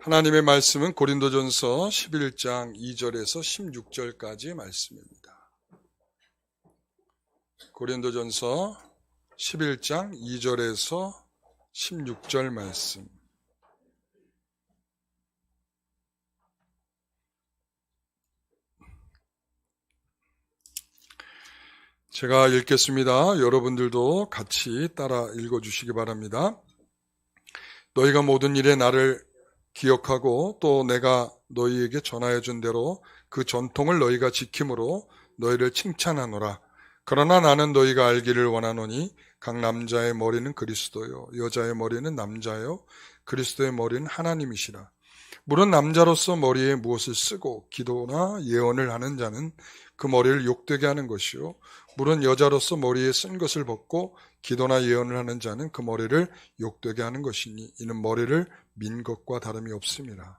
하나님의 말씀은 고린도전서 11장 2절에서 16절까지의 말씀입니다. 고린도전서 11장 2절에서 16절 말씀. 제가 읽겠습니다. 여러분들도 같이 따라 읽어주시기 바랍니다. 너희가 모든 일에 나를 기억하고 또 내가 너희에게 전하여 준 대로 그 전통을 너희가 지킴으로 너희를 칭찬하노라. 그러나 나는 너희가 알기를 원하노니 각 남자의 머리는 그리스도요 여자의 머리는 남자요 그리스도의 머리는 하나님이시라. 물론 남자로서 머리에 무엇을 쓰고 기도나 예언을 하는 자는 그 머리를 욕되게 하는 것이요 물론 여자로서 머리에 쓴 것을 벗고 기도나 예언을 하는 자는 그 머리를 욕되게 하는 것이니 이는 머리를 민 것과 다름이 없습니다.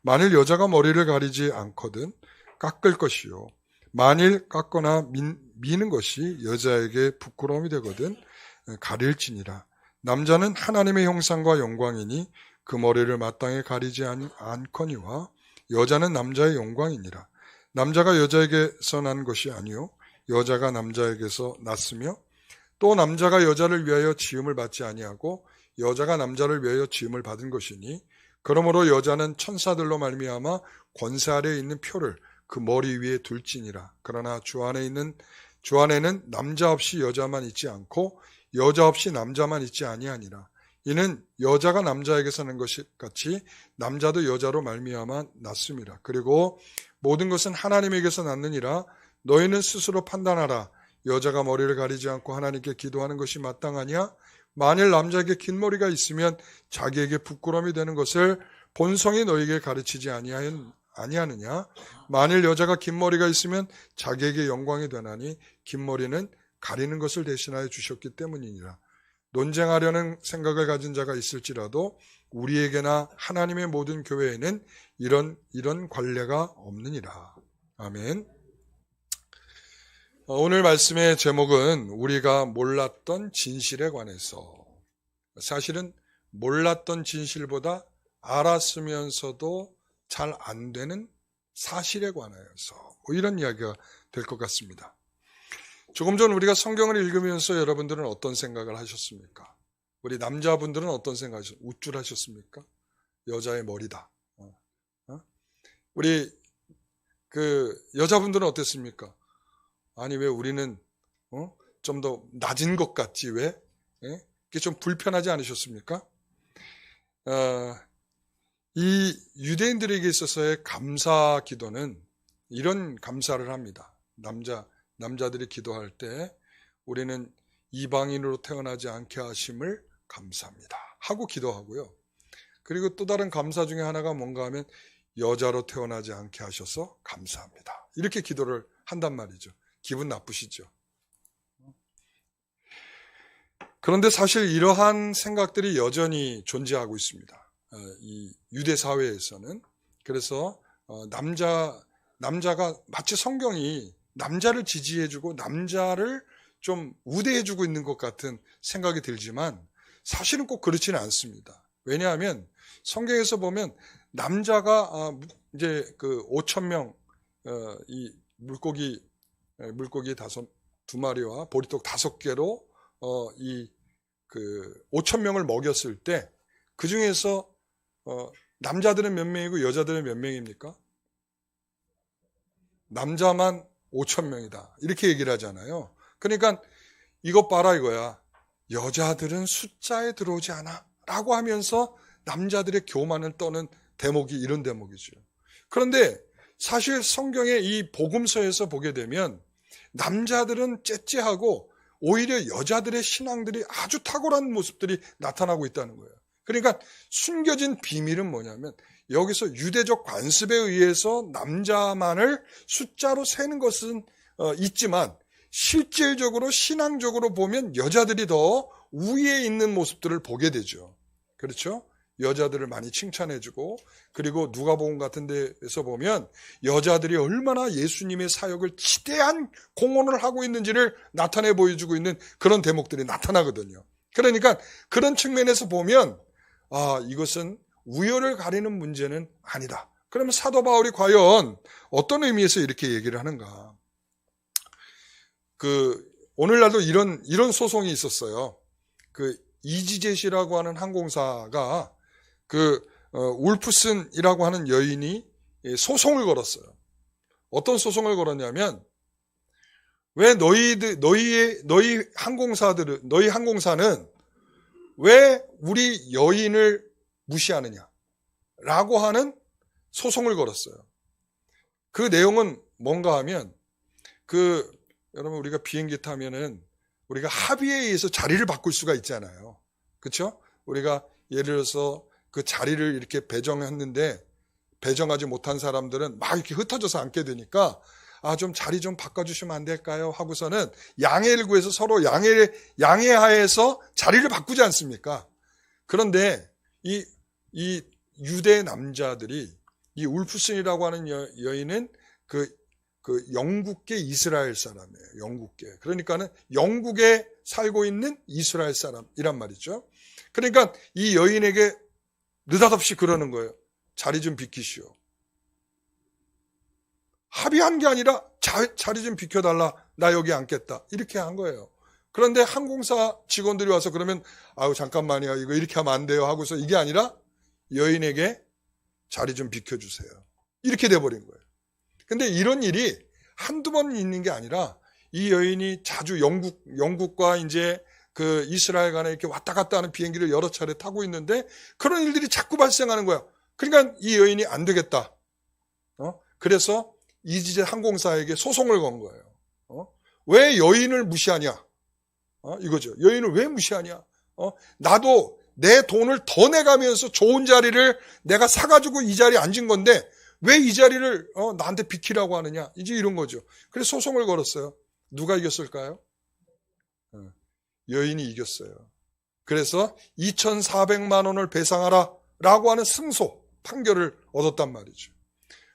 만일 여자가 머리를 가리지 않거든 깎을 것이요 만일 깎거나 미는 것이 여자에게 부끄러움이 되거든 가릴지니라. 남자는 하나님의 형상과 영광이니 그 머리를 마땅히 가리지 않거니와 여자는 남자의 영광이니라. 남자가 여자에게서 난 것이 아니요 여자가 남자에게서 났으며 또 남자가 여자를 위하여 지음을 받지 아니하고 여자가 남자를 위하여 지음을 받은 것이니 그러므로 여자는 천사들로 말미암아 권세 아래에 있는 표를 그 머리 위에 둘지니라. 그러나 주 안에는 남자 없이 여자만 있지 않고 여자 없이 남자만 있지 아니하니라. 이는 여자가 남자에게서 난 것이 같이 남자도 여자로 말미암아 났음이라. 그리고 모든 것은 하나님에게서 났느니라. 너희는 스스로 판단하라. 여자가 머리를 가리지 않고 하나님께 기도하는 것이 마땅하냐? 만일 남자에게 긴 머리가 있으면 자기에게 부끄러움이 되는 것을 본성이 너희에게 가르치지 아니하느냐? 만일 여자가 긴 머리가 있으면 자기에게 영광이 되나니 긴 머리는 가리는 것을 대신하여 주셨기 때문이니라. 논쟁하려는 생각을 가진 자가 있을지라도 우리에게나 하나님의 모든 교회에는 이런 관례가 없느니라. 아멘. 오늘 말씀의 제목은 우리가 몰랐던 진실에 관해서, 사실은 몰랐던 진실보다 알았으면서도 잘 안 되는 사실에 관하여서 이런 이야기가 될 것 같습니다. 조금 전 우리가 성경을 읽으면서 여러분들은 어떤 생각을 하셨습니까? 우리 남자분들은 어떤 생각하셨습니까? 우쭐하셨습니까? 여자의 머리다. 우리 여자분들은 어땠습니까? 아니 왜 우리는 좀 더 낮은 것 같지 왜? 그게 좀 불편하지 않으셨습니까? 이 유대인들에게 있어서의 감사 기도는 이런 감사를 합니다. 남자들이 기도할 때 우리는 이방인으로 태어나지 않게 하심을 감사합니다 하고 기도하고요. 그리고 또 다른 감사 중에 하나가 뭔가 하면 여자로 태어나지 않게 하셔서 감사합니다. 이렇게 기도를 한단 말이죠. 기분 나쁘시죠? 그런데 사실 이러한 생각들이 여전히 존재하고 있습니다. 이 유대 사회에서는. 그래서 남자가 마치 성경이 남자를 지지해주고 남자를 좀 우대해주고 있는 것 같은 생각이 들지만 사실은 꼭 그렇지는 않습니다. 왜냐하면 성경에서 보면 남자가 이제 5,000명 이 물고기 2마리와 보리떡 5개로 5,000명을 먹였을 때 그 중에서 남자들은 몇 명이고 여자들은 몇 명입니까? 남자만 5,000명이다. 이렇게 얘기를 하잖아요. 그러니까 이것 봐라 이거야. 여자들은 숫자에 들어오지 않아. 라고 하면서 남자들의 교만을 떠는 대목이 이런 대목이죠. 그런데 사실 성경의 이 복음서에서 보게 되면 남자들은 째째하고 오히려 여자들의 신앙들이 아주 탁월한 모습들이 나타나고 있다는 거예요. 그러니까 숨겨진 비밀은 뭐냐면 여기서 유대적 관습에 의해서 남자만을 숫자로 세는 것은 있지만 실질적으로 신앙적으로 보면 여자들이 더 우위에 있는 모습들을 보게 되죠. 그렇죠? 여자들을 많이 칭찬해주고 그리고 누가복음 같은 데에서 보면 여자들이 얼마나 예수님의 사역을 지대한 공헌을 하고 있는지를 나타내 보여주고 있는 그런 대목들이 나타나거든요. 그러니까 그런 측면에서 보면 이것은 우열을 가리는 문제는 아니다. 그러면 사도 바울이 과연 어떤 의미에서 이렇게 얘기를 하는가? 오늘날도 이런 소송이 있었어요. 이지젯이라고 하는 항공사가 울프슨이라고 하는 여인이 소송을 걸었어요. 어떤 소송을 걸었냐면, 왜 너희 항공사는 왜 우리 여인을 무시하느냐? 라고 하는 소송을 걸었어요. 그 내용은 뭔가 하면, 여러분, 우리가 비행기 타면은 우리가 합의에 의해서 자리를 바꿀 수가 있잖아요. 그렇죠? 우리가 예를 들어서 그 자리를 이렇게 배정했는데 배정하지 못한 사람들은 막 이렇게 흩어져서 앉게 되니까 좀 자리 좀 바꿔주시면 안 될까요? 하고서는 양해를 구해서 서로 양해하에서 자리를 바꾸지 않습니까? 그런데 이 유대 남자들이 이 울프슨이라고 하는 여인은 영국계 이스라엘 사람이에요. 영국계. 그러니까는 영국에 살고 있는 이스라엘 사람이란 말이죠. 그러니까 이 여인에게 느닷없이 그러는 거예요. 자리 좀 비키시오. 합의한 게 아니라 자리 좀 비켜달라. 나 여기 앉겠다. 이렇게 한 거예요. 그런데 항공사 직원들이 와서 그러면 잠깐만요. 이거 이렇게 하면 안 돼요. 하고서 이게 아니라 여인에게 자리 좀 비켜주세요. 이렇게 돼버린 거예요. 근데 이런 일이 한두 번 있는 게 아니라 이 여인이 자주 영국과 이제 이스라엘 간에 이렇게 왔다 갔다 하는 비행기를 여러 차례 타고 있는데 그런 일들이 자꾸 발생하는 거야. 그러니까 이 여인이 안 되겠다. 그래서 이지젯 항공사에게 소송을 건 거예요. 왜 여인을 무시하냐? 이거죠. 여인을 왜 무시하냐? 나도 내 돈을 더 내가면서 좋은 자리를 내가 사가지고 이 자리에 앉은 건데 왜 이 자리를 나한테 비키라고 하느냐? 이제 이런 거죠. 그래서 소송을 걸었어요. 누가 이겼을까요? 여인이 이겼어요. 그래서 2,400만 원을 배상하라 라고 하는 승소 판결을 얻었단 말이죠.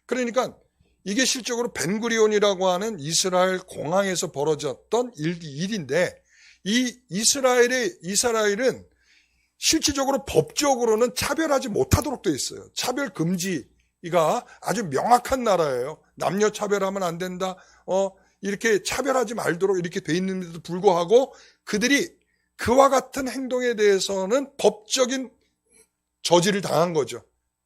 그러니까 이게 실적으로 벤구리온이라고 하는 이스라엘 공항에서 벌어졌던 일인데 이 이스라엘은 실질적으로 법적으로는 차별하지 못하도록 되어 있어요. 차별 금지가 아주 명확한 나라예요. 남녀 차별하면 안 된다. 이렇게 차별하지 말도록 이렇게 돼 있는데도 불구하고 그들이 그와 같은 행동에 대해서는 법적인 저지를 당한 거죠.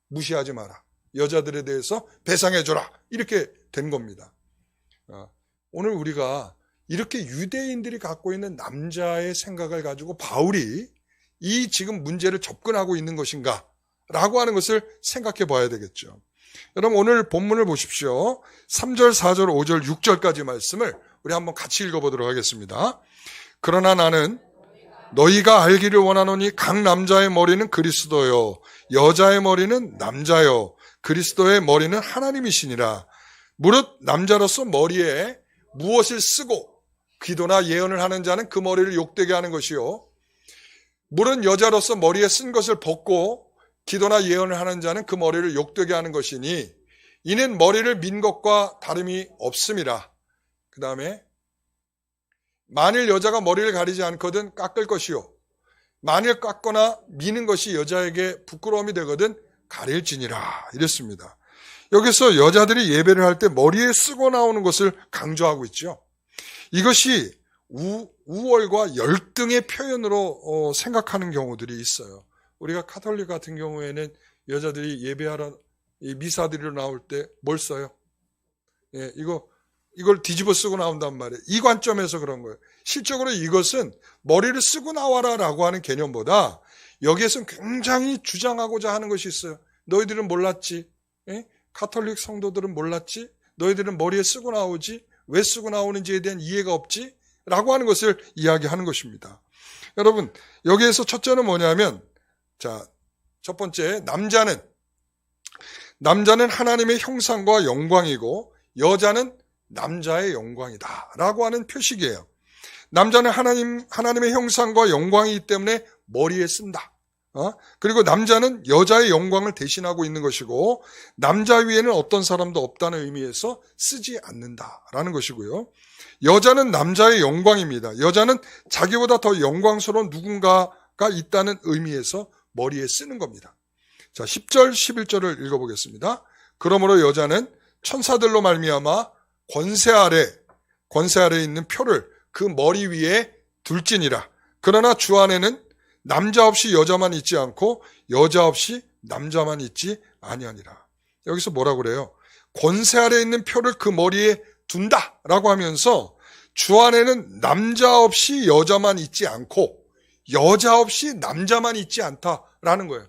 무시하지 마라. 여자들에 대해서 배상해줘라. 이렇게 된 겁니다. 오늘 우리가 이렇게 유대인들이 갖고 있는 남자의 생각을 가지고 바울이 이 지금 문제를 접근하고 있는 것인가? 라고 하는 것을 생각해 봐야 되겠죠. 여러분 오늘 본문을 보십시오. 3절, 4절, 5절, 6절까지 말씀을 우리 한번 같이 읽어보도록 하겠습니다. 그러나 나는 너희가 알기를 원하노니 각 남자의 머리는 그리스도요 여자의 머리는 남자요 그리스도의 머리는 하나님이시니라. 무릇 남자로서 머리에 무엇을 쓰고 기도나 예언을 하는 자는 그 머리를 욕되게 하는 것이요 무릇 여자로서 머리에 쓴 것을 벗고 기도나 예언을 하는 자는 그 머리를 욕되게 하는 것이니 이는 머리를 민 것과 다름이 없음이라. 그 다음에 만일 여자가 머리를 가리지 않거든 깎을 것이요 만일 깎거나 미는 것이 여자에게 부끄러움이 되거든 가릴지니라. 이랬습니다. 여기서 여자들이 예배를 할 때 머리에 쓰고 나오는 것을 강조하고 있죠. 이것이 우월과 열등의 표현으로 생각하는 경우들이 있어요. 우리가 카톨릭 같은 경우에는 여자들이 예배하러 미사드리러 나올 때 뭘 써요? 이걸 뒤집어 쓰고 나온단 말이에요. 이 관점에서 그런 거예요. 실적으로 이것은 머리를 쓰고 나와라라고 하는 개념보다 여기에서는 굉장히 주장하고자 하는 것이 있어요. 너희들은 몰랐지? 카톨릭 성도들은 몰랐지? 너희들은 머리에 쓰고 나오지? 왜 쓰고 나오는지에 대한 이해가 없지? 라고 하는 것을 이야기하는 것입니다. 여러분 여기에서 첫째는 뭐냐면 첫 번째 남자는 하나님의 형상과 영광이고 여자는 남자의 영광이다 라고 하는 표식이에요. 남자는 하나님의 형상과 영광이기 때문에 머리에 쓴다. 그리고 남자는 여자의 영광을 대신하고 있는 것이고 남자 위에는 어떤 사람도 없다는 의미에서 쓰지 않는다라는 것이고요. 여자는 남자의 영광입니다. 여자는 자기보다 더 영광스러운 누군가가 있다는 의미에서 머리에 쓰는 겁니다. 자, 10절, 11절을 읽어보겠습니다. 그러므로 여자는 천사들로 말미암아 권세 아래 있는 표를 그 머리 위에 둘지니라. 그러나 주 안에는 남자 없이 여자만 있지 않고 여자 없이 남자만 있지 아니하니라. 여기서 뭐라고 그래요? 권세 아래 있는 표를 그 머리에 둔다라고 하면서 주 안에는 남자 없이 여자만 있지 않고 여자 없이 남자만 있지 않다라는 거예요.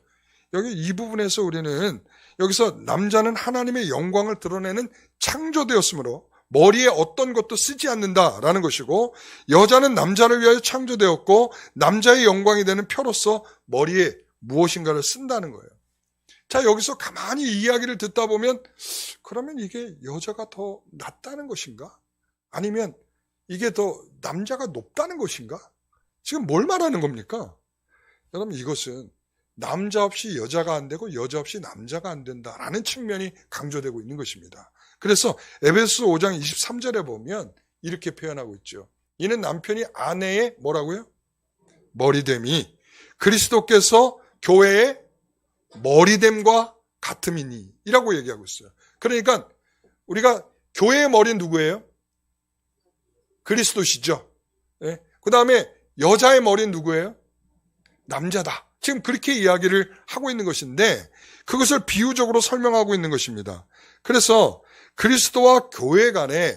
여기 이 부분에서 우리는 여기서 남자는 하나님의 영광을 드러내는 창조되었으므로 머리에 어떤 것도 쓰지 않는다라는 것이고, 여자는 남자를 위하여 창조되었고 남자의 영광이 되는 표로서 머리에 무엇인가를 쓴다는 거예요. 자, 여기서 가만히 이야기를 듣다 보면 그러면 이게 여자가 더 낫다는 것인가? 아니면 이게 더 남자가 높다는 것인가? 지금 뭘 말하는 겁니까? 여러분, 이것은 남자 없이 여자가 안 되고 여자 없이 남자가 안 된다라는 측면이 강조되고 있는 것입니다. 그래서 에베소서 5장 23절에 보면 이렇게 표현하고 있죠. 이는 남편이 아내의 뭐라고요? 머리됨이 그리스도께서 교회의 머리됨과 같음이니 이라고 얘기하고 있어요. 그러니까 우리가 교회의 머리는 누구예요? 그리스도시죠. 네? 그 다음에 여자의 머리는 누구예요? 남자다. 지금 그렇게 이야기를 하고 있는 것인데 그것을 비유적으로 설명하고 있는 것입니다. 그래서 그리스도와 교회 간의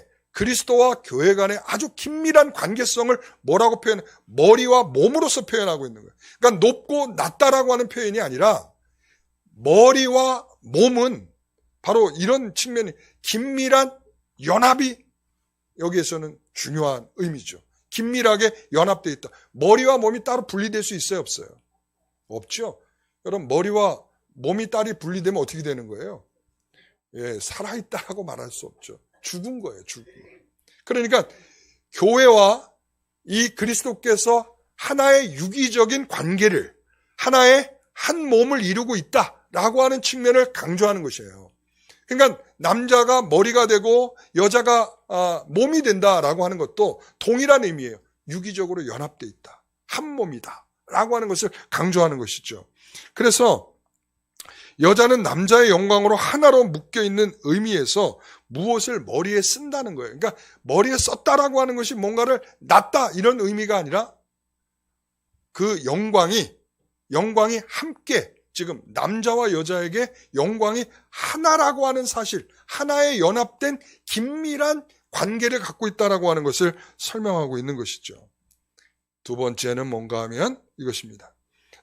아주 긴밀한 관계성을 뭐라고 표현해? 머리와 몸으로서 표현하고 있는 거예요. 그러니까 높고 낮다라고 하는 표현이 아니라 머리와 몸은 바로 이런 측면이 긴밀한 연합이 여기에서는 중요한 의미죠. 긴밀하게 연합되어 있다. 머리와 몸이 따로 분리될 수 있어요? 없어요? 없죠. 여러분, 머리와 몸이 따로 분리되면 어떻게 되는 거예요? 예, 살아있다라고 말할 수 없죠. 죽은 거예요. 죽은 거. 그러니까 교회와 이 그리스도께서 하나의 유기적인 관계를, 하나의 한 몸을 이루고 있다라고 하는 측면을 강조하는 것이에요. 그러니까 남자가 머리가 되고 여자가 몸이 된다라고 하는 것도 동일한 의미예요. 유기적으로 연합되어 있다. 한 몸이다. 라고 하는 것을 강조하는 것이죠. 그래서 여자는 남자의 영광으로 하나로 묶여있는 의미에서 무엇을 머리에 쓴다는 거예요. 그러니까 머리에 썼다라고 하는 것이 뭔가를 놨다 이런 의미가 아니라 그 영광이 함께 지금 남자와 여자에게 영광이 하나라고 하는 사실, 하나의 연합된 긴밀한 관계를 갖고 있다라고 하는 것을 설명하고 있는 것이죠. 두 번째는 뭔가 하면 이것입니다.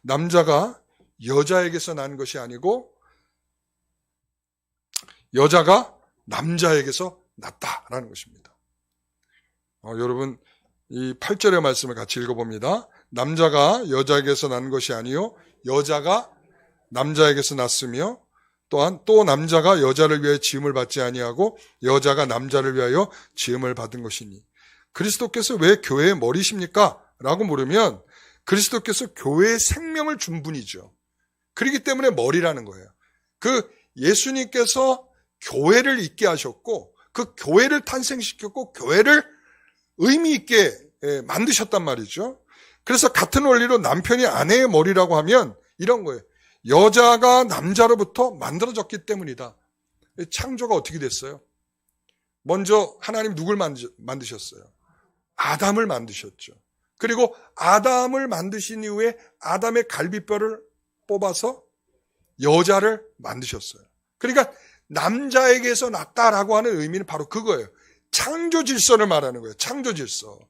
남자가 여자에게서 난 것이 아니고 여자가 남자에게서 났다라는 것입니다. 여러분, 이 8절의 말씀을 같이 읽어봅니다. 남자가 여자에게서 난 것이 아니요 여자가 남자에게서 났으며 또한 또 남자가 여자를 위하여 지음을 받지 아니하고 여자가 남자를 위하여 지음을 받은 것이니. 그리스도께서 왜 교회의 머리십니까? 라고 물으면 그리스도께서 교회의 생명을 준 분이죠. 그렇기 때문에 머리라는 거예요. 그 예수님께서 교회를 있게 하셨고 그 교회를 탄생시켰고 교회를 의미 있게 만드셨단 말이죠. 그래서 같은 원리로 남편이 아내의 머리라고 하면 이런 거예요. 여자가 남자로부터 만들어졌기 때문이다. 창조가 어떻게 됐어요? 먼저 하나님 누굴 만드셨어요? 아담을 만드셨죠. 그리고 아담을 만드신 이후에 아담의 갈비뼈를 뽑아서 여자를 만드셨어요. 그러니까 남자에게서 났다라고 하는 의미는 바로 그거예요. 창조 질서를 말하는 거예요. 창조 질서.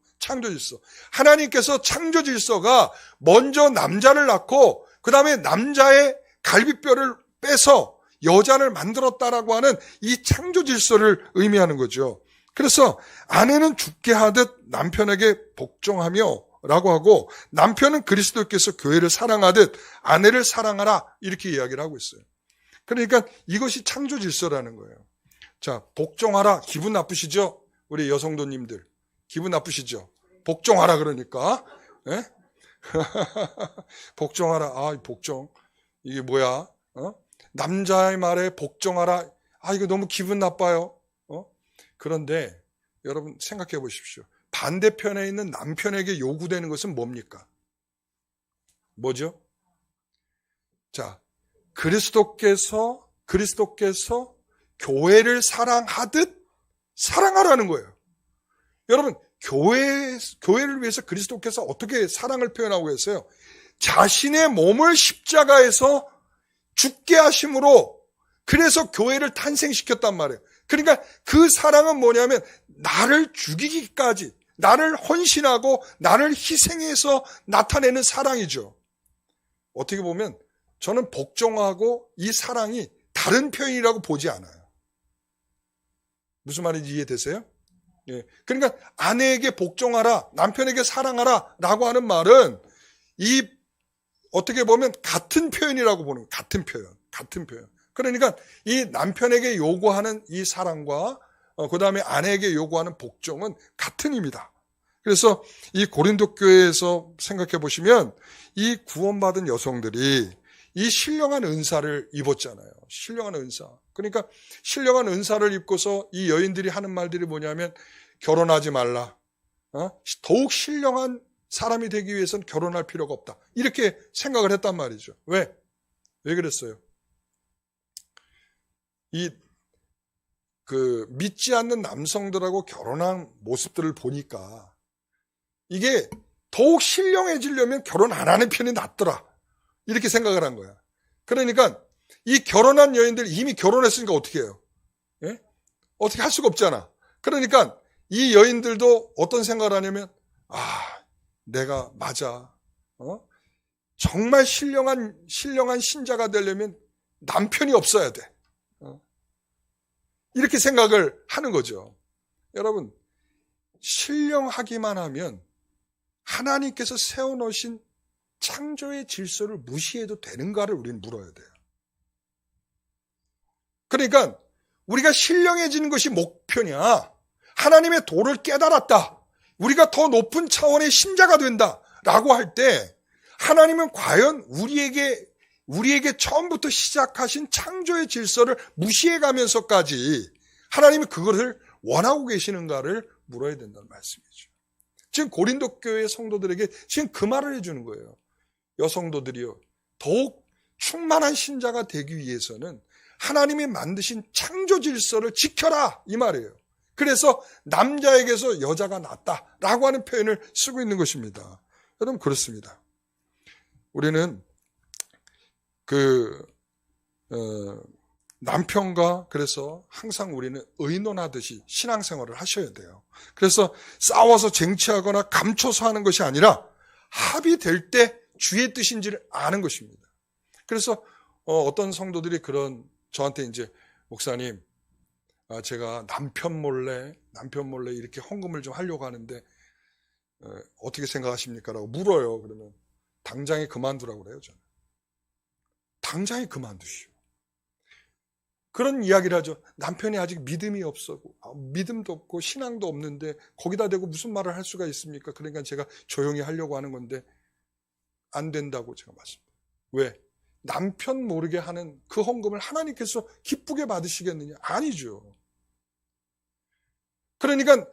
하나님께서 창조 질서가 먼저 남자를 낳고 그 다음에 남자의 갈비뼈를 빼서 여자를 만들었다라고 하는 이 창조 질서를 의미하는 거죠. 그래서 아내는 죽게 하듯 남편에게 복종하며 라고 하고 남편은 그리스도께서 교회를 사랑하듯 아내를 사랑하라 이렇게 이야기를 하고 있어요. 그러니까 이것이 창조 질서라는 거예요. 자, 복종하라. 기분 나쁘시죠? 우리 여성도님들 기분 나쁘시죠? 복종하라 그러니까. 네? 복종하라. 복종. 이게 뭐야? 남자의 말에 복종하라. 이거 너무 기분 나빠요. 그런데 여러분 생각해 보십시오. 반대편에 있는 남편에게 요구되는 것은 뭡니까? 뭐죠? 자, 그리스도께서 교회를 사랑하듯 사랑하라는 거예요. 여러분, 교회를 위해서 그리스도께서 어떻게 사랑을 표현하고 계세요? 자신의 몸을 십자가에서 죽게 하심으로 그래서 교회를 탄생시켰단 말이에요. 그러니까 그 사랑은 뭐냐면 나를 죽이기까지, 나를 헌신하고 나를 희생해서 나타내는 사랑이죠. 어떻게 보면 저는 복종하고 이 사랑이 다른 표현이라고 보지 않아요. 무슨 말인지 이해되세요? 예. 그러니까 아내에게 복종하라, 남편에게 사랑하라 라고 하는 말은 어떻게 보면 같은 표현이라고 보는 거예요. 같은 표현. 그러니까 이 남편에게 요구하는 이 사랑과 그 다음에 아내에게 요구하는 복종은 같은 의미다. 그래서 이 고린도 교회에서 생각해 보시면 이 구원받은 여성들이 이 신령한 은사를 입었잖아요. 신령한 은사. 그러니까 신령한 은사를 입고서 이 여인들이 하는 말들이 뭐냐면 결혼하지 말라. 더욱 신령한 사람이 되기 위해서는 결혼할 필요가 없다. 이렇게 생각을 했단 말이죠. 왜 그랬어요? 믿지 않는 남성들하고 결혼한 모습들을 보니까 이게 더욱 신령해지려면 결혼 안 하는 편이 낫더라. 이렇게 생각을 한 거야. 그러니까 이 결혼한 여인들이 이미 결혼했으니까 어떻게 해요? 예? 어떻게 할 수가 없잖아. 그러니까 이 여인들도 어떤 생각을 하냐면 내가 맞아. 정말 신령한 신자가 되려면 남편이 없어야 돼. 이렇게 생각을 하는 거죠. 여러분, 신령하기만 하면 하나님께서 세워놓으신 창조의 질서를 무시해도 되는가를 우리는 물어야 돼요. 그러니까 우리가 신령해지는 것이 목표냐, 하나님의 도를 깨달았다, 우리가 더 높은 차원의 신자가 된다라고 할 때 하나님은 과연 우리에게 처음부터 시작하신 창조의 질서를 무시해가면서까지 하나님이 그것을 원하고 계시는가를 물어야 된다는 말씀이죠. 지금 고린도 교회 성도들에게 지금 그 말을 해주는 거예요. 여성도들이요, 더욱 충만한 신자가 되기 위해서는 하나님이 만드신 창조 질서를 지켜라, 이 말이에요. 그래서 남자에게서 여자가 낫다라고 하는 표현을 쓰고 있는 것입니다. 여러분, 그렇습니다. 우리는 남편과 그래서 항상 우리는 의논하듯이 신앙생활을 하셔야 돼요. 그래서 싸워서 쟁취하거나 감춰서 하는 것이 아니라 합의될 때 주의 뜻인지를 아는 것입니다. 그래서 어떤 성도들이 저한테 이제 목사님, 제가 남편 몰래 이렇게 헌금을 좀 하려고 하는데 어떻게 생각하십니까? 라고 물어요. 그러면 당장에 그만두라고 그래요, 저는. 당장에 그만두시오. 그런 이야기를 하죠. 남편이 아직 믿음도 없고 신앙도 없는데 거기다 대고 무슨 말을 할 수가 있습니까? 그러니까 제가 조용히 하려고 하는 건데 안 된다고 제가 말씀드려요. 왜? 남편 모르게 하는 그 헌금을 하나님께서 기쁘게 받으시겠느냐? 아니죠. 그러니까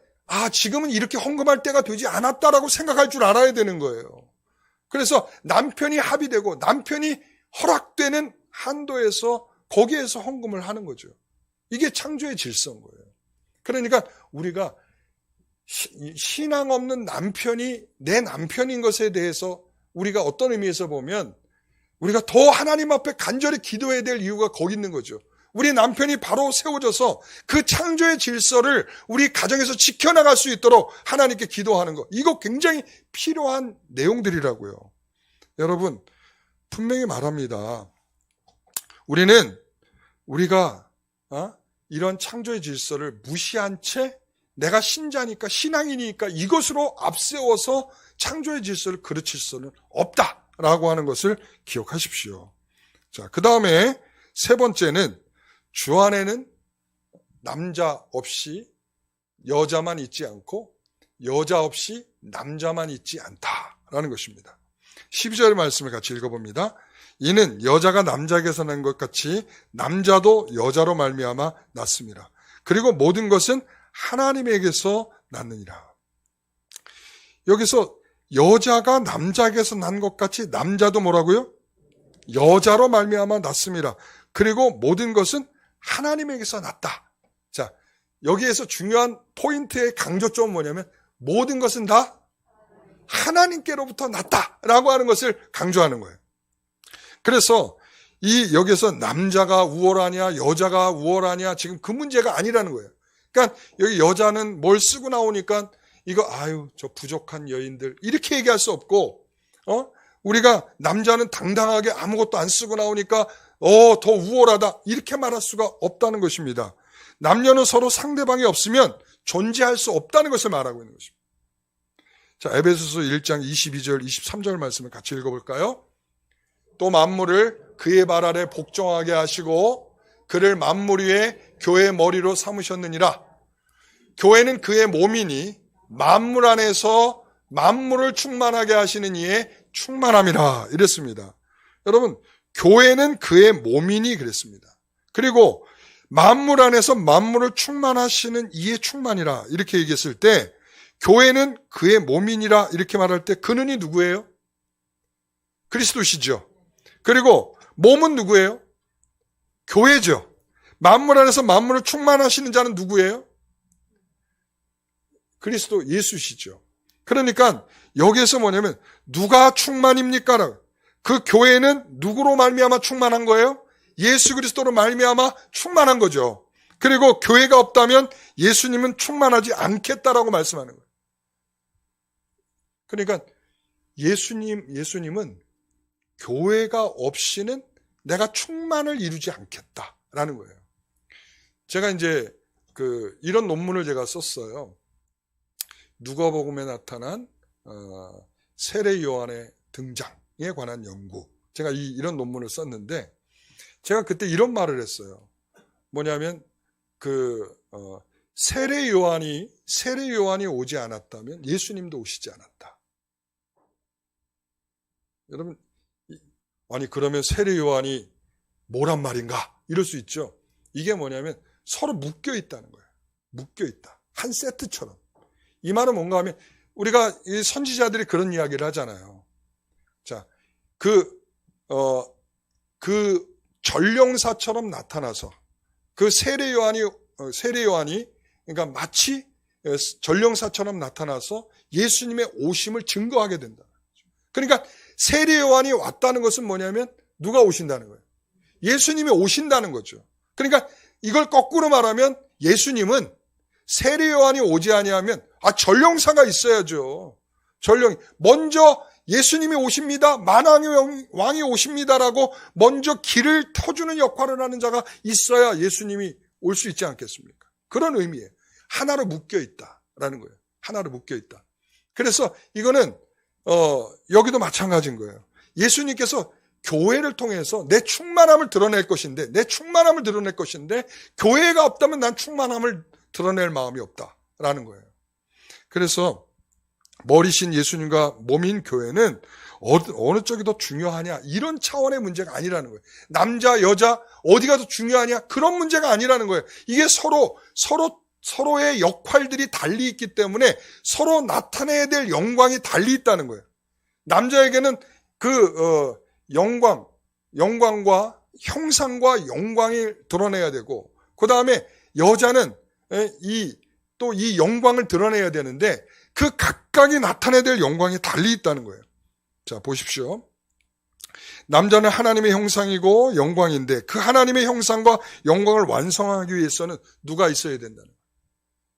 지금은 이렇게 헌금할 때가 되지 않았다라고 생각할 줄 알아야 되는 거예요. 그래서 남편이 합의되고 남편이 허락되는 한도에서 거기에서 헌금을 하는 거죠. 이게 창조의 질서인 거예요. 그러니까 우리가 신앙 없는 남편이 내 남편인 것에 대해서 우리가 어떤 의미에서 보면 우리가 더 하나님 앞에 간절히 기도해야 될 이유가 거기 있는 거죠. 우리 남편이 바로 세워져서 그 창조의 질서를 우리 가정에서 지켜나갈 수 있도록 하나님께 기도하는 것, 이거 굉장히 필요한 내용들이라고요. 여러분, 분명히 말합니다. 우리가 이런 창조의 질서를 무시한 채 내가 신자니까 신앙이니까 이것으로 앞세워서 창조의 질서를 그르칠 수는 없다라고 하는 것을 기억하십시오. 자, 그 다음에 세 번째는 주 안에는 남자 없이 여자만 있지 않고 여자 없이 남자만 있지 않다라는 것입니다. 12절 말씀을 같이 읽어봅니다. 이는 여자가 남자에게서 난 것 같이 남자도 여자로 말미암아 났습니다. 그리고 모든 것은 하나님에게서 났느니라. 여기서 여자가 남자에게서 난 것 같이 남자도 뭐라고요? 여자로 말미암아 났음이라. 그리고 모든 것은 하나님에게서 났다. 자, 여기에서 중요한 포인트의 강조점은 뭐냐면 모든 것은 다 하나님께로부터 났다라고 하는 것을 강조하는 거예요. 그래서 여기서 남자가 우월하냐 여자가 우월하냐 지금 그 문제가 아니라는 거예요. 그러니까 여기 여자는 뭘 쓰고 나오니까 이거 저 부족한 여인들 이렇게 얘기할 수 없고 우리가 남자는 당당하게 아무것도 안 쓰고 나오니까 더 우월하다 이렇게 말할 수가 없다는 것입니다. 남녀는 서로 상대방이 없으면 존재할 수 없다는 것을 말하고 있는 것입니다. 자, 에베소서 1장 22절 23절 말씀을 같이 읽어볼까요? 또 만물을 그의 발 아래 복종하게 하시고 그를 만물 위에 교회의 머리로 삼으셨느니라. 교회는 그의 몸이니 만물 안에서 만물을 충만하게 하시는 이의 충만함이라 이랬습니다. 여러분, 교회는 그의 몸이니 그랬습니다. 그리고 만물 안에서 만물을 충만하시는 이의 충만이라 이렇게 얘기했을 때 교회는 그의 몸이니라 이렇게 말할 때 그는이 누구예요? 그리스도시죠. 그리고 몸은 누구예요? 교회죠. 만물 안에서 만물을 충만하시는 자는 누구예요? 그리스도 예수시죠. 그러니까 여기에서 뭐냐면 누가 충만입니까? 그 교회는 누구로 말미암아 충만한 거예요? 예수 그리스도로 말미암아 충만한 거죠. 그리고 교회가 없다면 예수님은 충만하지 않겠다라고 말씀하는 거예요. 그러니까 예수님은 교회가 없이는 내가 충만을 이루지 않겠다라는 거예요. 제가 이제 이런 논문을 제가 썼어요. 누가복음에 나타난 세례 요한의 등장에 관한 연구. 제가 이런 논문을 썼는데 제가 그때 이런 말을 했어요. 뭐냐면 세례 요한이 오지 않았다면 예수님도 오시지 않았다. 여러분, 아니 그러면 세례 요한이 뭐란 말인가? 이럴 수 있죠. 이게 뭐냐면 서로 묶여 있다는 거예요. 묶여 있다. 한 세트처럼. 이 말은 뭔가 하면 우리가 이 선지자들이 그런 이야기를 하잖아요. 자, 그 전령사처럼 나타나서 그 세례 요한이 그러니까 마치 전령사처럼 나타나서 예수님의 오심을 증거하게 된다. 그러니까 세례 요한이 왔다는 것은 뭐냐면 누가 오신다는 거예요? 예수님이 오신다는 거죠. 그러니까 이걸 거꾸로 말하면 예수님은 세례 요한이 오지 아니하면 전령사가 있어야죠. 전령이 먼저 예수님이 오십니다. 만왕의 왕이 오십니다라고 먼저 길을 터주는 역할을 하는 자가 있어야 예수님이 올 수 있지 않겠습니까? 그런 의미예요. 하나로 묶여 있다라는 거예요. 하나로 묶여 있다. 그래서 이거는 여기도 마찬가지인 거예요. 예수님께서 교회를 통해서 내 충만함을 드러낼 것인데 교회가 없다면 난 충만함을 드러낼 마음이 없다라는 거예요. 그래서 머리신 예수님과 몸인 교회는 어느 쪽이 더 중요하냐 이런 차원의 문제가 아니라는 거예요. 남자 여자 어디가 더 중요하냐 그런 문제가 아니라는 거예요. 이게 서로의 역할들이 달리 있기 때문에 서로 나타내야 될 영광이 달리 있다는 거예요. 남자에게는 영광과 형상과 영광을 드러내야 되고 그 다음에 여자는 이 영광을 드러내야 되는데 그 각각이 나타내야 될 영광이 달리 있다는 거예요. 자, 보십시오. 남자는 하나님의 형상이고 영광인데 그 하나님의 형상과 영광을 완성하기 위해서는 누가 있어야 된다는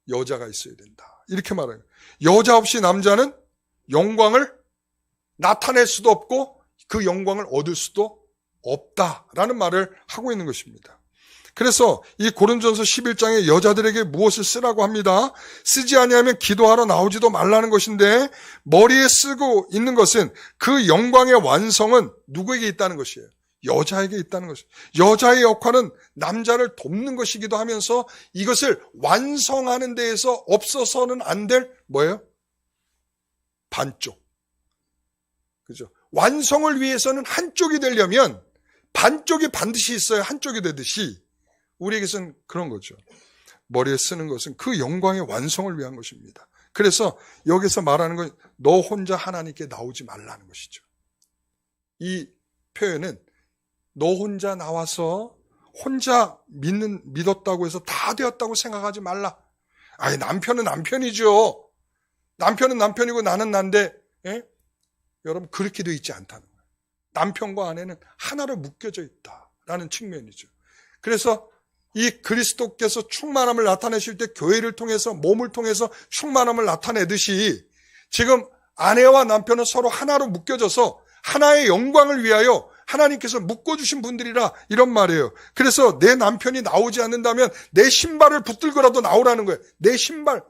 거예요? 여자가 있어야 된다. 이렇게 말해요. 여자 없이 남자는 영광을 나타낼 수도 없고 그 영광을 얻을 수도 없다라는 말을 하고 있는 것입니다. 그래서 이 고린도전서 11장에 여자들에게 무엇을 쓰라고 합니다. 쓰지 아니하면 기도하러 나오지도 말라는 것인데 머리에 쓰고 있는 것은 그 영광의 완성은 누구에게 있다는 것이에요? 여자에게 있다는 것이에요. 여자의 역할은 남자를 돕는 것이기도 하면서 이것을 완성하는 데에서 없어서는 안 될 뭐예요? 반쪽. 그죠? 완성을 위해서는 한쪽이 되려면 반쪽이 반드시 있어야 한쪽이 되듯이 우리에게서는 그런 거죠. 머리에 쓰는 것은 그 영광의 완성을 위한 것입니다. 그래서 여기서 말하는 건 너 혼자 하나님께 나오지 말라는 것이죠. 이 표현은 너 혼자 나와서 혼자 믿었다고 해서 다 되었다고 생각하지 말라. 아니, 남편은 남편이죠. 남편은 남편이고 나는 난데, 예? 여러분, 그렇게 돼 있지 않다는 거예요. 남편과 아내는 하나로 묶여져 있다라는 측면이죠. 그래서 이 그리스도께서 충만함을 나타내실 때 교회를 통해서, 몸을 통해서 충만함을 나타내듯이 지금 아내와 남편은 서로 하나로 묶여져서 하나의 영광을 위하여 하나님께서 묶어주신 분들이라, 이런 말이에요. 그래서 내 남편이 나오지 않는다면 내 신발을 붙들고라도 나오라는 거예요. 내 신발,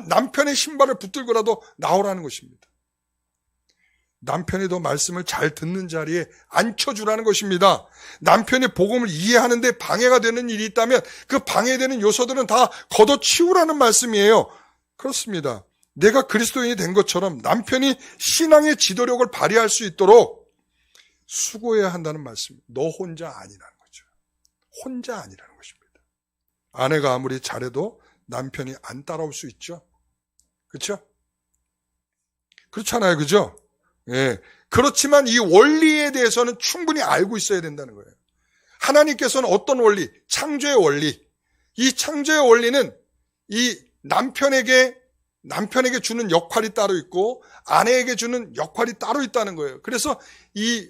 남편의 신발을 붙들고라도 나오라는 것입니다. 남편이 더 말씀을 잘 듣는 자리에 앉혀주라는 것입니다. 남편이 복음을 이해하는데 방해가 되는 일이 있다면 그 방해되는 요소들은 다 걷어치우라는 말씀이에요. 그렇습니다. 내가 그리스도인이 된 것처럼 남편이 신앙의 지도력을 발휘할 수 있도록 수고해야 한다는 말씀입니다. 너 혼자 아니라는 거죠. 혼자 아니라는 것입니다. 아내가 아무리 잘해도 남편이 안 따라올 수 있죠. 그렇죠? 그렇잖아요. 그죠? 예. 그렇지만 이 원리에 대해서는 충분히 알고 있어야 된다는 거예요. 하나님께서는 어떤 원리? 창조의 원리. 이 창조의 원리는 이 남편에게 주는 역할이 따로 있고 아내에게 주는 역할이 따로 있다는 거예요. 그래서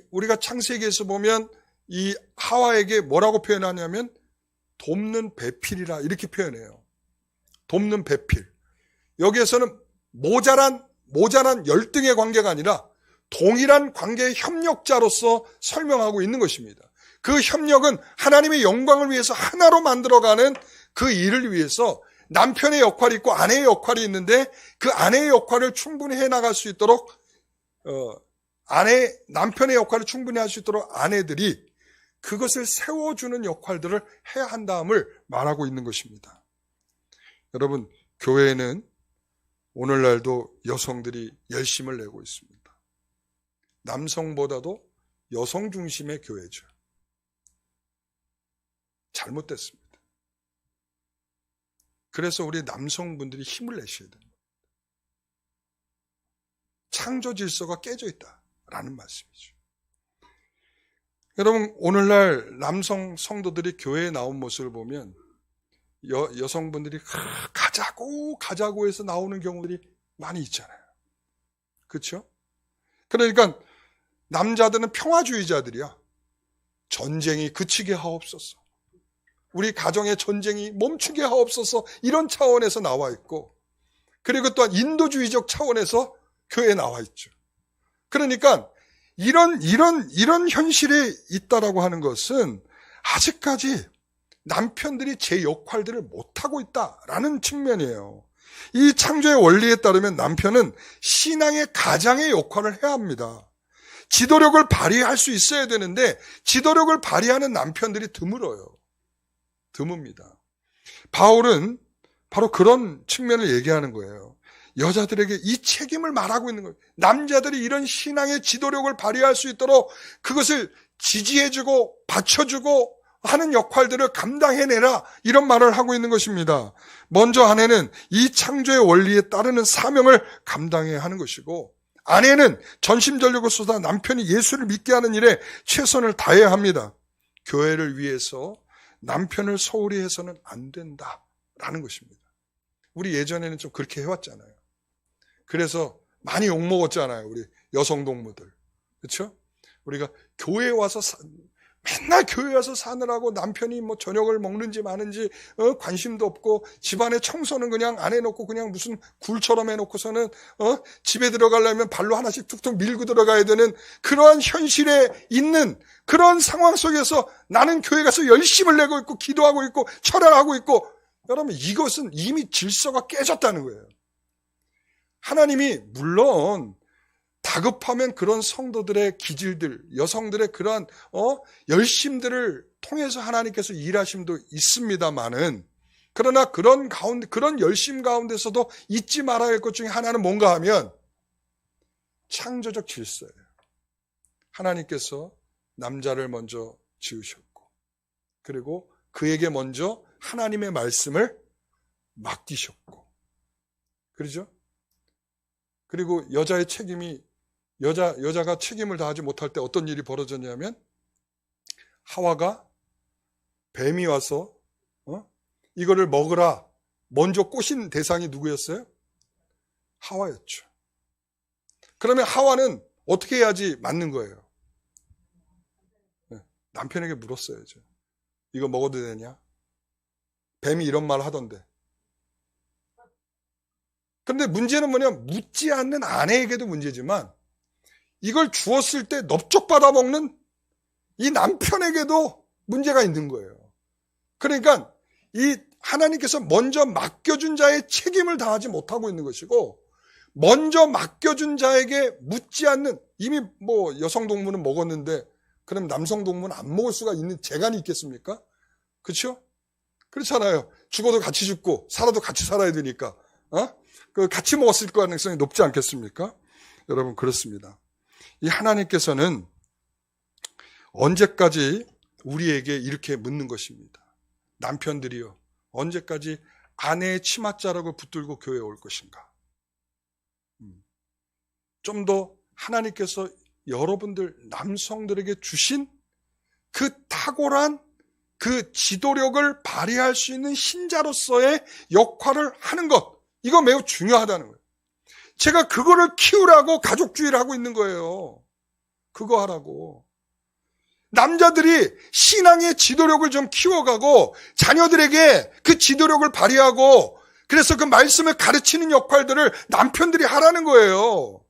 우리가 창세기에서 보면 이 하와에게 뭐라고 표현하냐면 돕는 배필이라 이렇게 표현해요. 돕는 배필. 여기에서는 모자란 열등의 관계가 아니라 동일한 관계의 협력자로서 설명하고 있는 것입니다. 그 협력은 하나님의 영광을 위해서 하나로 만들어가는 그 일을 위해서 남편의 역할이 있고 아내의 역할이 있는데 그 아내의 역할을 충분히 해나갈 수 있도록 남편의 역할을 충분히 할 수 있도록 아내들이 그것을 세워주는 역할들을 해야 한다음을 말하고 있는 것입니다. 여러분, 교회에는 오늘날도 여성들이 열심을 내고 있습니다. 남성보다도 여성 중심의 교회죠. 잘못됐습니다. 그래서 우리 남성분들이 힘을 내셔야 됩니다. 창조 질서가 깨져 있다라는 말씀이죠. 여러분, 오늘날 남성 성도들이 교회에 나온 모습을 보면 여성분들이 가자고 해서 나오는 경우들이 많이 있잖아요. 그렇죠? 그러니까 남자들은 평화주의자들이야. 전쟁이 그치게 하옵소서. 우리 가정의 전쟁이 멈추게 하옵소서. 이런 차원에서 나와 있고, 그리고 또한 인도주의적 차원에서 교회에 나와 있죠. 그러니까 이런 현실에 있다라고 하는 것은 아직까지 남편들이 제 역할들을 못하고 있다라는 측면이에요. 이 창조의 원리에 따르면 남편은 신앙의 가장의 역할을 해야 합니다. 지도력을 발휘할 수 있어야 되는데 지도력을 발휘하는 남편들이 드뭅니다. 바울은 바로 그런 측면을 얘기하는 거예요. 여자들에게 이 책임을 말하고 있는 거예요. 남자들이 이런 신앙의 지도력을 발휘할 수 있도록 그것을 지지해주고 받쳐주고 하는 역할들을 감당해내라, 이런 말을 하고 있는 것입니다. 먼저 아내는 이 창조의 원리에 따르는 사명을 감당해야 하는 것이고, 아내는 전심전력을 쏟아 남편이 예수를 믿게 하는 일에 최선을 다해야 합니다. 교회를 위해서 남편을 소홀히 해서는 안 된다라는 것입니다. 우리 예전에는 좀 그렇게 해왔잖아요. 그래서 많이 욕먹었잖아요. 우리 여성 동무들. 그렇죠? 우리가 교회에 와서 맨날 교회 와서 사느라고 남편이 뭐 저녁을 먹는지 마는지 관심도 없고, 집안의 청소는 그냥 안 해놓고 그냥 무슨 굴처럼 해놓고서는 집에 들어가려면 발로 하나씩 툭툭 밀고 들어가야 되는 그러한 현실에 있는 그런 상황 속에서 나는 교회 가서 열심을 내고 있고 기도하고 있고 철야하고 있고, 여러분, 이것은 이미 질서가 깨졌다는 거예요. 하나님이 물론 다급하면 그런 성도들의 기질들, 여성들의 그러한 열심들을 통해서 하나님께서 일하심도 있습니다만은, 그러나 그런 열심 가운데서도 잊지 말아야 할 것 중에 하나는 뭔가 하면 창조적 질서예요. 하나님께서 남자를 먼저 지으셨고, 그리고 그에게 먼저 하나님의 말씀을 맡기셨고, 그렇죠? 그리고 여자가 책임을 다하지 못할 때 어떤 일이 벌어졌냐면 하와가 뱀이 와서 이거를 먹으라 먼저 꼬신 대상이 누구였어요? 하와였죠. 그러면 하와는 어떻게 해야지 맞는 거예요? 남편에게 물었어야죠. 이거 먹어도 되냐? 뱀이 이런 말 하던데. 그런데 문제는 뭐냐? 묻지 않는 아내에게도 문제지만 이걸 주었을 때 넓적받아 먹는 이 남편에게도 문제가 있는 거예요. 그러니까 이 하나님께서 먼저 맡겨준 자의 책임을 다하지 못하고 있는 것이고, 먼저 맡겨준 자에게 묻지 않는, 이미 뭐 여성 동물은 먹었는데 그럼 남성 동물은 안 먹을 수가 있는 재간이 있겠습니까? 그렇죠? 그렇잖아요. 죽어도 같이 죽고 살아도 같이 살아야 되니까 그 같이 먹었을 가능성이 높지 않겠습니까? 여러분, 그렇습니다. 이 하나님께서는 언제까지 우리에게 이렇게 묻는 것입니다. 남편들이요, 언제까지 아내의 치맛자락을 붙들고 교회에 올 것인가? 좀 더 하나님께서 여러분들 남성들에게 주신 그 탁월한 그 지도력을 발휘할 수 있는 신자로서의 역할을 하는 것, 이거 매우 중요하다는 거예요. 제가 그거를 키우라고 가족주의를 하고 있는 거예요. 그거 하라고. 남자들이 신앙의 지도력을 좀 키워가고 자녀들에게 그 지도력을 발휘하고, 그래서 그 말씀을 가르치는 역할들을 남편들이 하라는 거예요.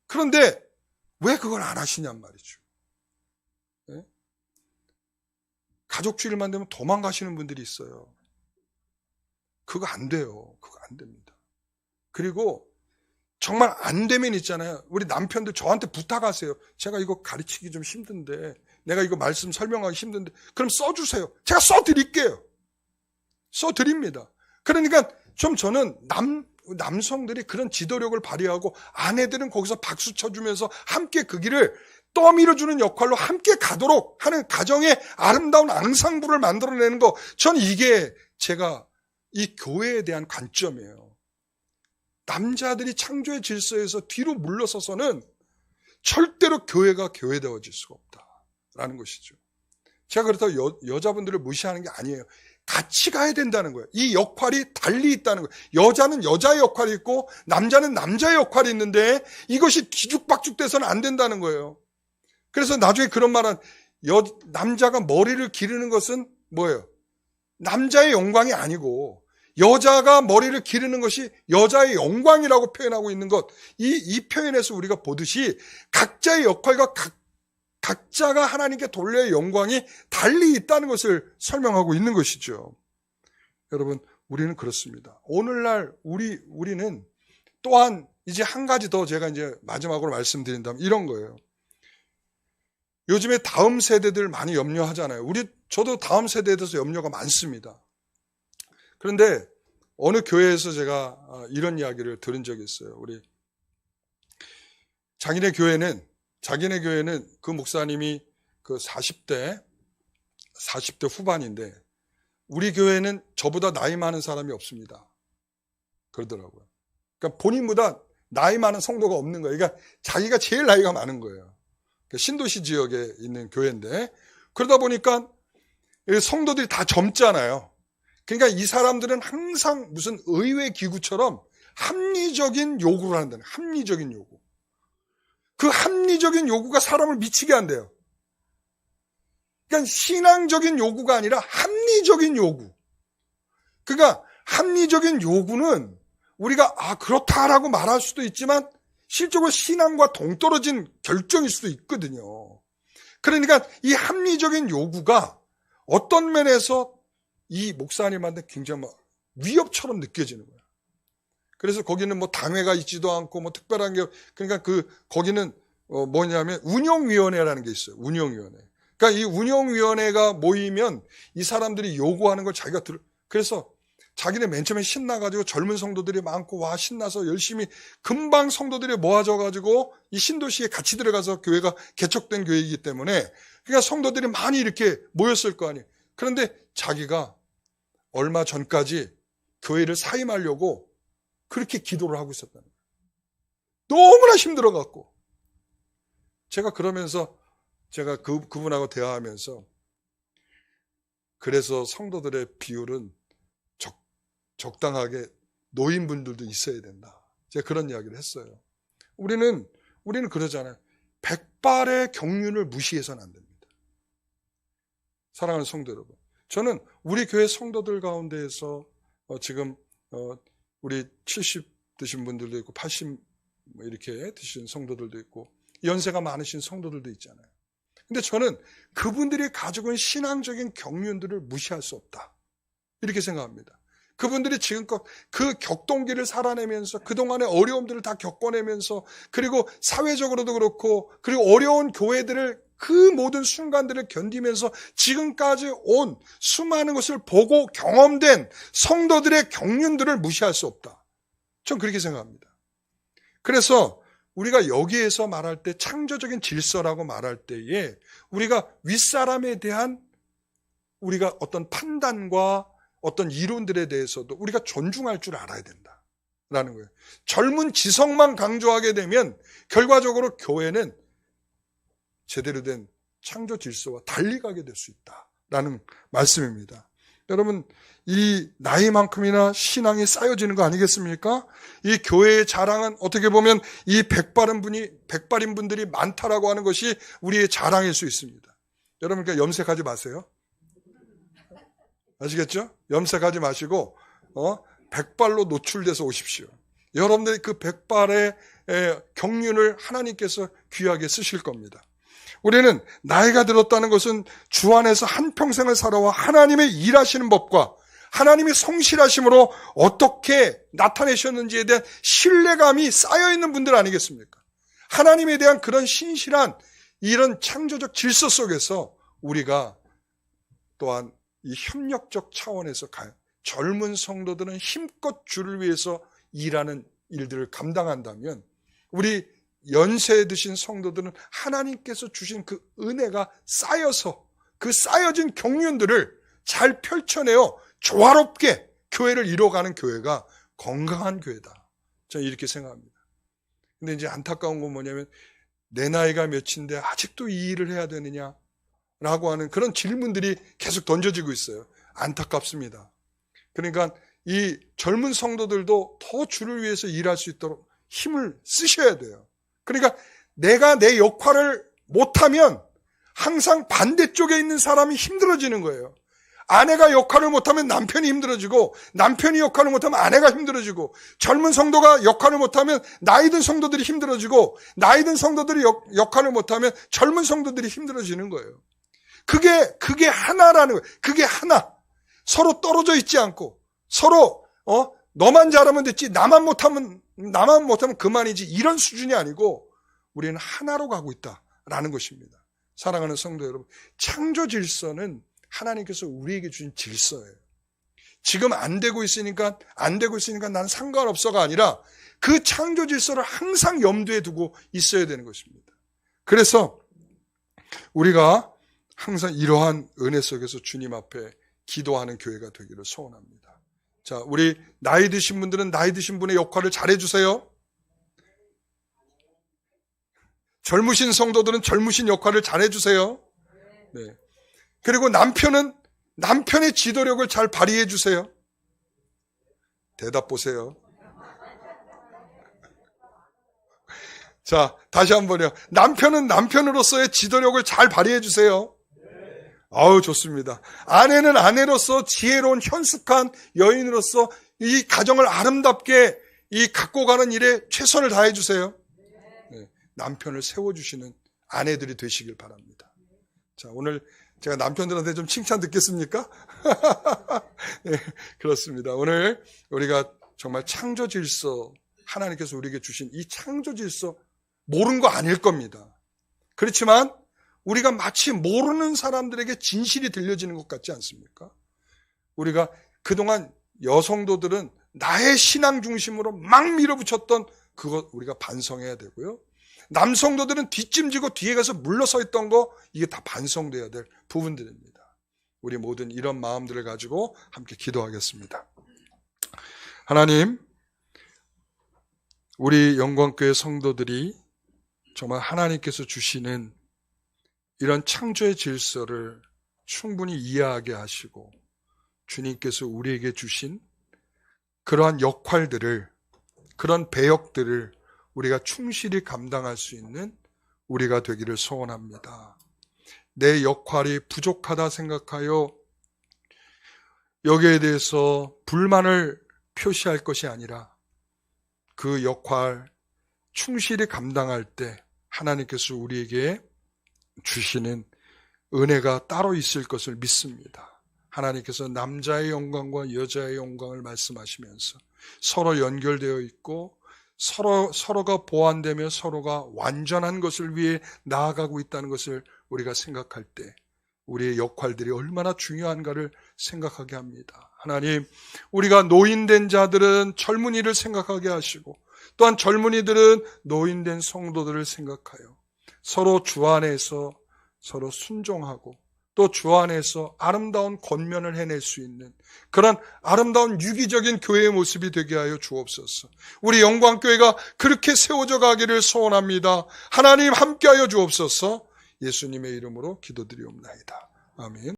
그런데 왜 그걸 안 하시냔 말이죠. 네? 가족주의를 만들면 도망가시는 분들이 있어요. 그거 안 돼요. 그거 안 됩니다. 그리고 정말 안 되면 있잖아요. 우리 남편들 저한테 부탁하세요. 제가 이거 가르치기 좀 힘든데, 내가 이거 말씀 설명하기 힘든데, 그럼 써주세요. 제가 써드릴게요. 써드립니다. 그러니까 좀 저는 남성들이 그런 지도력을 발휘하고 아내들은 거기서 박수 쳐주면서 함께 그 길을 떠밀어주는 역할로 함께 가도록 하는 가정의 아름다운 앙상블을 만들어내는 거, 전 이게 제가 이 교회에 대한 관점이에요. 남자들이 창조의 질서에서 뒤로 물러서서는 절대로 교회가 교회되어질 수가 없다라는 것이죠. 제가 그렇다고 여자분들을 무시하는 게 아니에요. 같이 가야 된다는 거예요. 이 역할이 달리 있다는 거예요. 여자는 여자의 역할이 있고 남자는 남자의 역할이 있는데 이것이 뒤죽박죽돼서는 안 된다는 거예요. 그래서 나중에 그런 말은, 남자가 머리를 기르는 것은 뭐예요? 남자의 영광이 아니고 여자가 머리를 기르는 것이 여자의 영광이라고 표현하고 있는 것, 이 표현에서 우리가 보듯이 각자의 역할과 각자가 하나님께 돌려야 영광이 달리 있다는 것을 설명하고 있는 것이죠. 여러분, 우리는 그렇습니다. 오늘날 우리는 또한 이제 한 가지 더 제가 이제 마지막으로 말씀드린다면 이런 거예요. 요즘에 다음 세대들 많이 염려하잖아요. 저도 다음 세대에 대해서 염려가 많습니다. 그런데 어느 교회에서 제가 이런 이야기를 들은 적이 있어요. 자기네 교회는 그 목사님이 그 40대 후반인데, 우리 교회는 저보다 나이 많은 사람이 없습니다. 그러더라고요. 그러니까 본인보다 나이 많은 성도가 없는 거예요. 그러니까 자기가 제일 나이가 많은 거예요. 신도시 지역에 있는 교회인데, 그러다 보니까 성도들이 다 젊잖아요. 그러니까 이 사람들은 항상 무슨 의회 기구처럼 합리적인 요구를 한다는 거예요. 합리적인 요구. 그 합리적인 요구가 사람을 미치게 한대요. 그러니까 신앙적인 요구가 아니라 합리적인 요구. 그러니까 합리적인 요구는 우리가 그렇다라고 말할 수도 있지만 실적으로 신앙과 동떨어진 결정일 수도 있거든요. 그러니까 이 합리적인 요구가 어떤 면에서 이 목사님한테 굉장히 위협처럼 느껴지는 거예요. 그래서 거기는 뭐 당회가 있지도 않고 뭐 특별한 게, 그러니까 거기는 뭐냐면 운영위원회라는 게 있어요. 운영위원회. 그러니까 이 운영위원회가 모이면 이 사람들이 요구하는 걸 자기가 그래서 자기네 맨 처음에 신나가지고 젊은 성도들이 많고 와 신나서 열심히 금방 성도들이 모아져가지고 이 신도시에 같이 들어가서 교회가 개척된 교회이기 때문에, 그러니까 성도들이 많이 이렇게 모였을 거 아니에요. 그런데 자기가 얼마 전까지 교회를 사임하려고 그렇게 기도를 하고 있었다는 거예요. 너무나 힘들어갖고. 제가 그러면서 제가 그분하고 대화하면서 그래서 성도들의 비율은 적당하게 노인분들도 있어야 된다. 제가 그런 이야기를 했어요. 우리는 그러잖아요. 백발의 경륜을 무시해서는 안 됩니다. 사랑하는 성도 여러분, 저는 우리 교회 성도들 가운데에서 지금 우리 70 드신 분들도 있고 80 이렇게 드신 성도들도 있고 연세가 많으신 성도들도 있잖아요. 근데 저는 그분들이 가지고 있는 신앙적인 경륜들을 무시할 수 없다, 이렇게 생각합니다. 그분들이 지금껏 그 격동기를 살아내면서 그동안의 어려움들을 다 겪어내면서 그리고 사회적으로도 그렇고 그리고 어려운 교회들을 그 모든 순간들을 견디면서 지금까지 온 수많은 것을 보고 경험된 성도들의 경륜들을 무시할 수 없다. 전 그렇게 생각합니다. 그래서 우리가 여기에서 말할 때 창조적인 질서라고 말할 때에 우리가 윗사람에 대한 우리가 어떤 판단과 어떤 이론들에 대해서도 우리가 존중할 줄 알아야 된다라는 거예요. 젊은 지성만 강조하게 되면 결과적으로 교회는 제대로 된 창조 질서와 달리 가게 될 수 있다라는 말씀입니다. 여러분, 이 나이만큼이나 신앙이 쌓여지는 거 아니겠습니까? 이 교회의 자랑은 어떻게 보면 이 백발인 분들이 많다라고 하는 것이 우리의 자랑일 수 있습니다. 여러분, 그러니까 염색하지 마세요. 아시겠죠? 염색하지 마시고 백발로 노출돼서 오십시오. 여러분들이 그 백발의 경륜을 하나님께서 귀하게 쓰실 겁니다. 우리는 나이가 들었다는 것은 주 안에서 한평생을 살아와 하나님의 일하시는 법과 하나님의 성실하심으로 어떻게 나타내셨는지에 대한 신뢰감이 쌓여있는 분들 아니겠습니까? 하나님에 대한 그런 신실한 이런 창조적 질서 속에서 우리가 또한 이 협력적 차원에서 가요. 젊은 성도들은 힘껏 주를 위해서 일하는 일들을 감당한다면 우리 연세 드신 성도들은 하나님께서 주신 그 은혜가 쌓여서 그 쌓여진 경륜들을 잘 펼쳐내어 조화롭게 교회를 이뤄가는 교회가 건강한 교회다. 저는 이렇게 생각합니다. 근데 이제 안타까운 건 뭐냐면 내 나이가 몇인데 아직도 이 일을 해야 되느냐 라고 하는 그런 질문들이 계속 던져지고 있어요. 안타깝습니다. 그러니까 이 젊은 성도들도 더 주를 위해서 일할 수 있도록 힘을 쓰셔야 돼요. 그러니까 내가 내 역할을 못하면 항상 반대쪽에 있는 사람이 힘들어지는 거예요. 아내가 역할을 못하면 남편이 힘들어지고 남편이 역할을 못하면 아내가 힘들어지고 젊은 성도가 역할을 못하면 나이 든 성도들이 힘들어지고 나이 든 성도들이 역할을 못하면 젊은 성도들이 힘들어지는 거예요. 그게 하나라는 거예요. 그게 하나. 서로 떨어져 있지 않고 서로 너만 잘하면 됐지 나만 못하면 그만이지 이런 수준이 아니고 우리는 하나로 가고 있다라는 것입니다. 사랑하는 성도 여러분, 창조 질서는 하나님께서 우리에게 주신 질서예요. 지금 안 되고 있으니까 난 상관없어가 아니라 그 창조 질서를 항상 염두에 두고 있어야 되는 것입니다. 그래서 우리가 항상 이러한 은혜 속에서 주님 앞에 기도하는 교회가 되기를 소원합니다. 자, 우리 나이 드신 분들은 나이 드신 분의 역할을 잘해주세요. 젊으신 성도들은 젊으신 역할을 잘해주세요. 네. 그리고 남편은 남편의 지도력을 잘 발휘해 주세요. 대답 보세요. 자, 다시 한번요. 남편은 남편으로서의 지도력을 잘 발휘해 주세요. 아우, 좋습니다. 아내는 아내로서 지혜로운 현숙한 여인으로서 이 가정을 아름답게 갖고 가는 일에 최선을 다해 주세요. 네, 남편을 세워주시는 아내들이 되시길 바랍니다. 자, 오늘 제가 남편들한테 좀 칭찬 듣겠습니까? 네, 그렇습니다. 오늘 우리가 정말 창조 질서, 하나님께서 우리에게 주신 이 창조 질서 모르는 거 아닐 겁니다. 그렇지만 우리가 마치 모르는 사람들에게 진실이 들려지는 것 같지 않습니까? 우리가 그동안 여성도들은 나의 신앙 중심으로 막 밀어붙였던 그것 우리가 반성해야 되고요. 남성도들은 뒷짐지고 뒤에 가서 물러서 있던 거 이게 다 반성돼야 될 부분들입니다. 우리 모든 이런 마음들을 가지고 함께 기도하겠습니다. 하나님, 우리 영광교회 성도들이 정말 하나님께서 주시는 이런 창조의 질서를 충분히 이해하게 하시고 주님께서 우리에게 주신 그러한 역할들을, 그런 배역들을 우리가 충실히 감당할 수 있는 우리가 되기를 소원합니다. 내 역할이 부족하다 생각하여 여기에 대해서 불만을 표시할 것이 아니라 그 역할 충실히 감당할 때 하나님께서 우리에게 주시는 은혜가 따로 있을 것을 믿습니다. 하나님께서 남자의 영광과 여자의 영광을 말씀하시면서 서로 연결되어 있고 서로가 보완되며 서로가 완전한 것을 위해 나아가고 있다는 것을 우리가 생각할 때 우리의 역할들이 얼마나 중요한가를 생각하게 합니다. 하나님, 우리가 노인된 자들은 젊은이를 생각하게 하시고 또한 젊은이들은 노인된 성도들을 생각하여 서로 주 안에서 서로 순종하고 또 주 안에서 아름다운 권면을 해낼 수 있는 그런 아름다운 유기적인 교회의 모습이 되게 하여 주옵소서. 우리 영광교회가 그렇게 세워져 가기를 소원합니다. 하나님 함께하여 주옵소서. 예수님의 이름으로 기도드리옵나이다. 아멘.